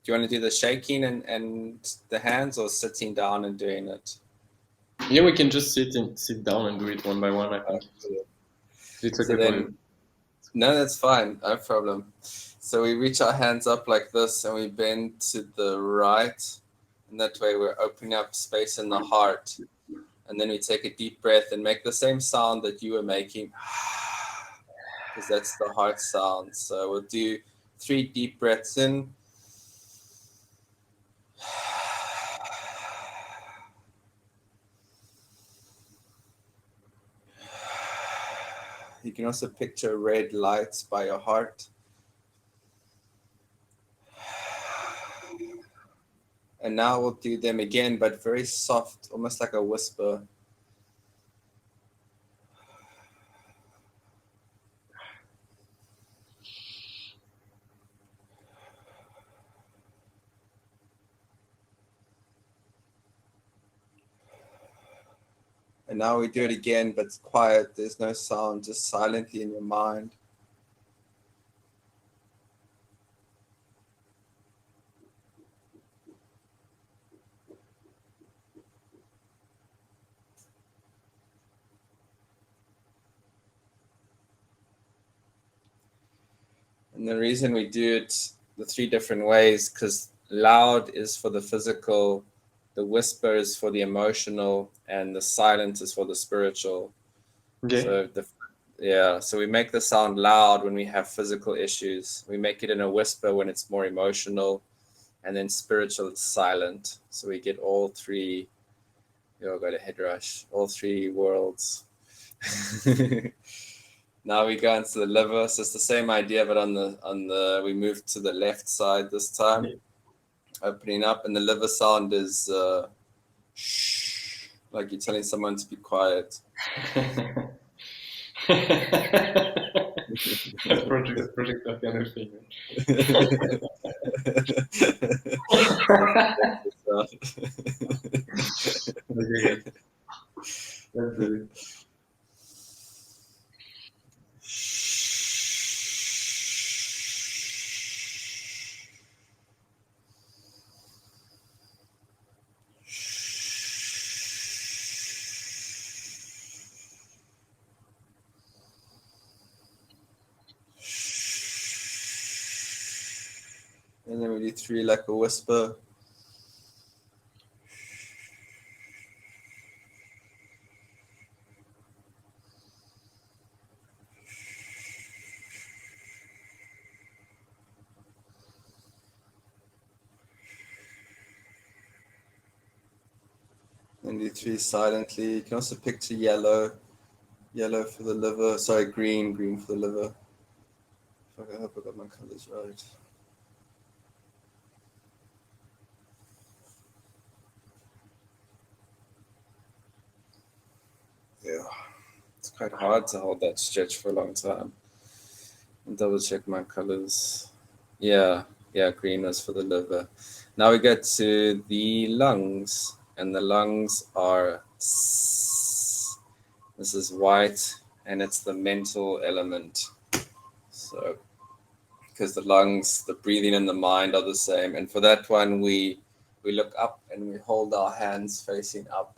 Do you want to do the shaking and the hands, or sitting down and doing it? Yeah, we can just sit down and do it one by one, I think. It's So okay for you. then, no, that's fine, no problem. So we reach our hands up like this and we bend to the right. And that way we're opening up space in the heart. And then we take a deep breath and make the same sound that you were making. Because that's the heart sound. So we'll do 3 deep breaths in. You can also picture red lights by your heart. And now we'll do them again, but very soft, almost like a whisper. And now we do it again, but it's quiet. There's no sound, just silently in your mind. And the reason we do it the 3 different ways, because loud is for the physical, the whisper is for the emotional, and the silence is for the spiritual. Okay. So we make the sound loud when we have physical issues. We make it in a whisper when it's more emotional, and then spiritual it's silent. So we get all 3. You'll go to head rush. All 3 worlds. Now we go into the liver. So it's the same idea, but on the we move to the left side this time, opening up, and the liver sound is shh, like you're telling someone to be quiet. That's project that kind of thing. Okay, let's do it. And then we do 3 like a whisper. And do 3 silently. You can also picture yellow for the liver. Sorry, green for the liver. I hope I got my colors right. Yeah, it's quite hard to hold that stretch for a long time. I'll double check my colors. Yeah, green was for the liver. Now we get to the lungs, and the lungs are Sssss. This is white, and it's the mental element. So, because the lungs, the breathing, and the mind are the same, and for that one, we look up and we hold our hands facing up.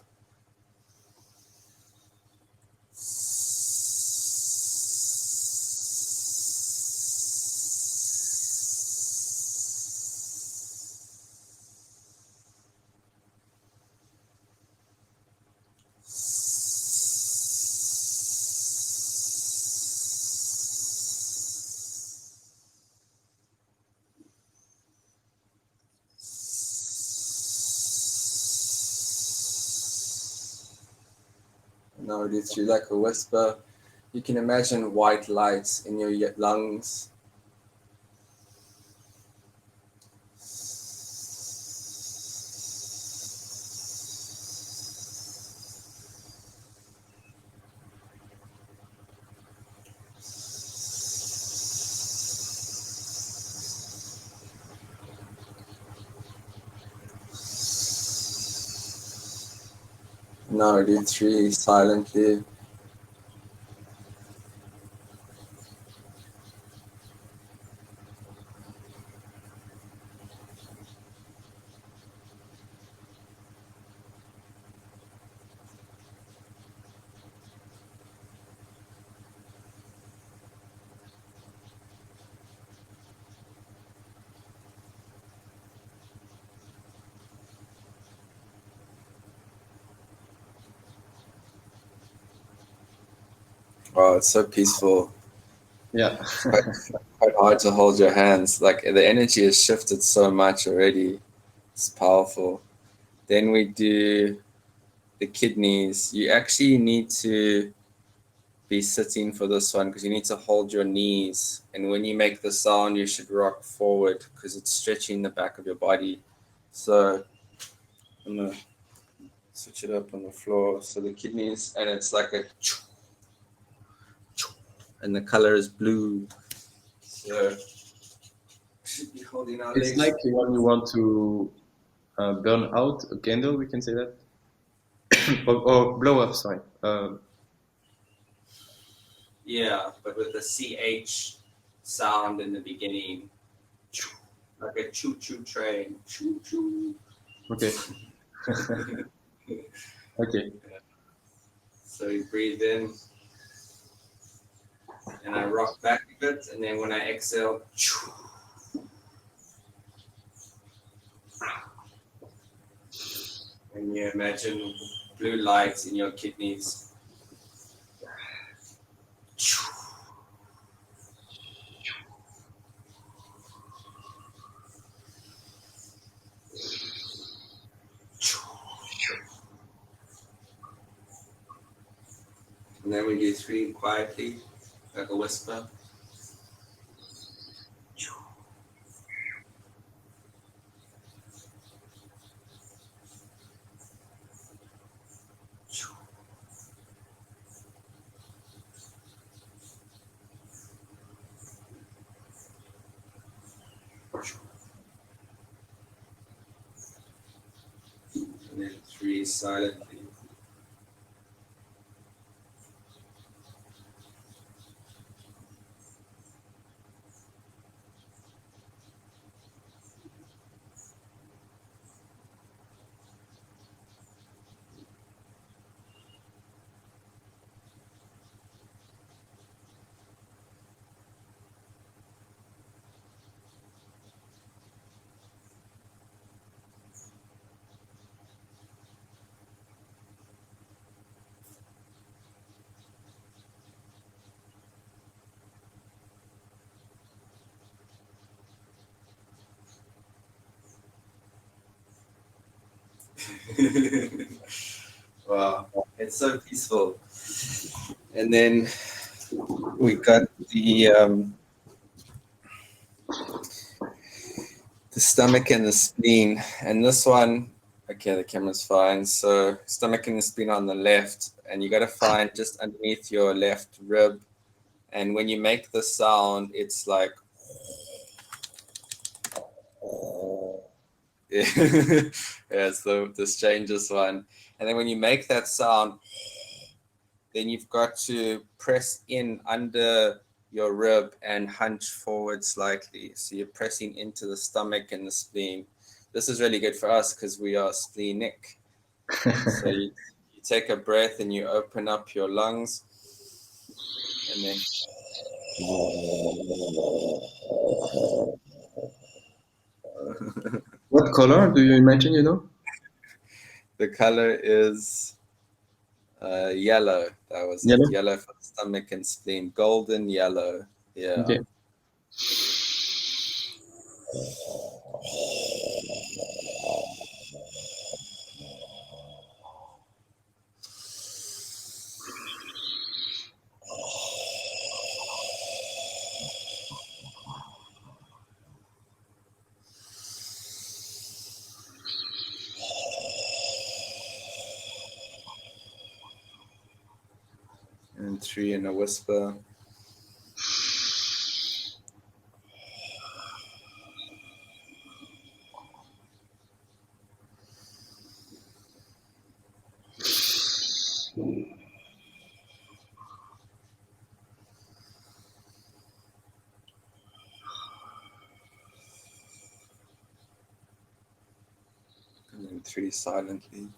Now we do through like a whisper. You can imagine white lights in your lungs. Now we do 3 silently. Wow, it's so peaceful. Yeah. It's quite hard to hold your hands. Like the energy has shifted so much already. It's powerful. Then we do the kidneys. You actually need to be sitting for this one because you need to hold your knees. And when you make the sound, you should rock forward because it's stretching the back of your body. So I'm gonna switch it up on the floor. So the kidneys, and it's like a choo, choo, and the color is blue. So should be holding our It's legs. like when you want to burn out a candle, we can say that. Or blow up, sorry. Yeah, but with the CH sound in the beginning, like a choo choo train. Choo choo. Okay. Okay. So you breathe in, and I rock back a bit, and then when I exhale, choo. And you imagine blue lights in your kidneys. Choo. And then we do three quietly, like a whisper. And then three silently. Wow, it's so peaceful. And then we got the stomach and the spleen. And this one, okay, the camera's fine. So stomach and the spleen on the left, and you got to find just underneath your left rib. And when you make the sound, it's like yeah, it's the strangest one. And then when you make that sound, then you've got to press in under your rib and hunch forward slightly. So you're pressing into the stomach and the spleen. This is really good for us because we are splenic. So you take a breath and you open up your lungs and then What color do you imagine, you know? the color is yellow. That was it. Yellow? Yellow for the stomach and spleen. Golden yellow. Yeah. Okay. And three in a whisper. And then three silently.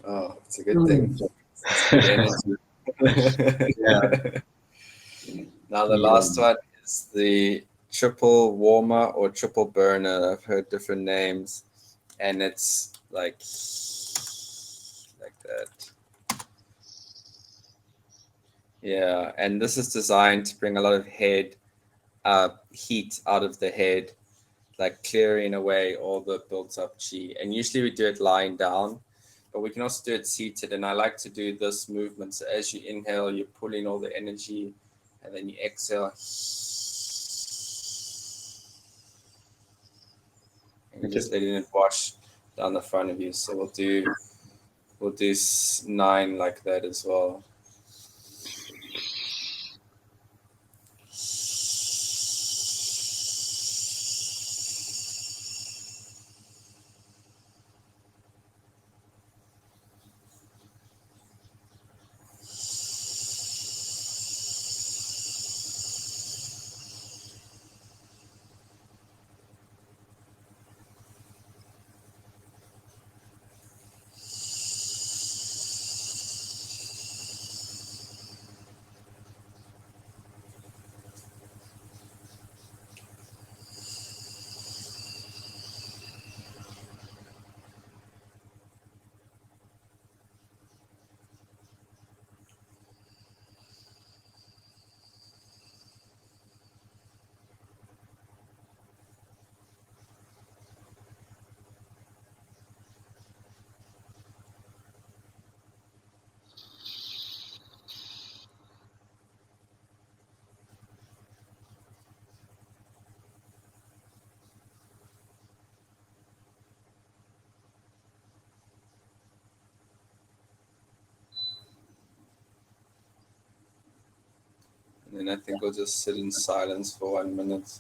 Oh, it's a good thing. It's good energy. Yeah, Now the yeah. last one is the triple warmer or triple burner. I've heard different names, and it's like that. Yeah, and this is designed to bring a lot of head heat out of the head, like clearing away all the built up chi. And usually we do it lying down, but we can also do it seated. And I like to do this movement. So as you inhale, you're pulling all the energy, and then you exhale, and you're Okay. just letting it wash down the front of you. So we'll do 9 like that as well. And then I think we'll just sit in silence for 1 minute.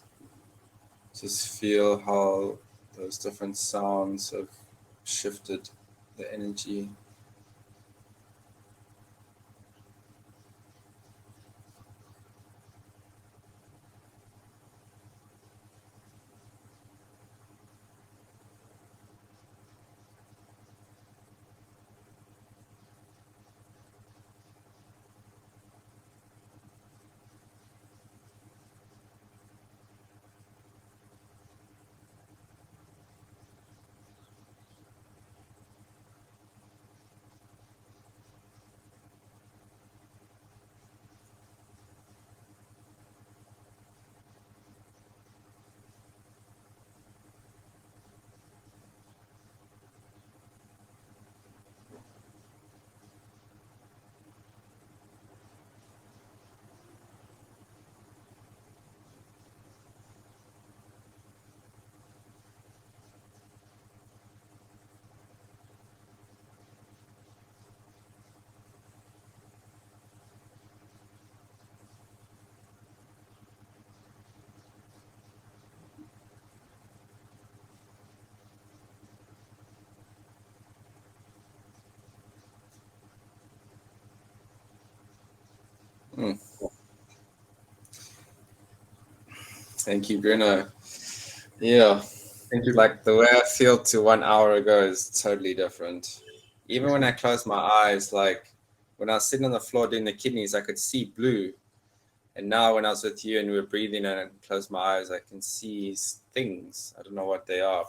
Just feel how those different sounds have shifted the energy. Mm. Thank you, Bruno. Yeah, Thank you. like the way I feel to 1 hour ago is totally different. Even when I close my eyes, like when I was sitting on the floor doing the kidneys, I could see blue. And now when I was with you and we were breathing and I close my eyes, I can see things. I don't know what they are.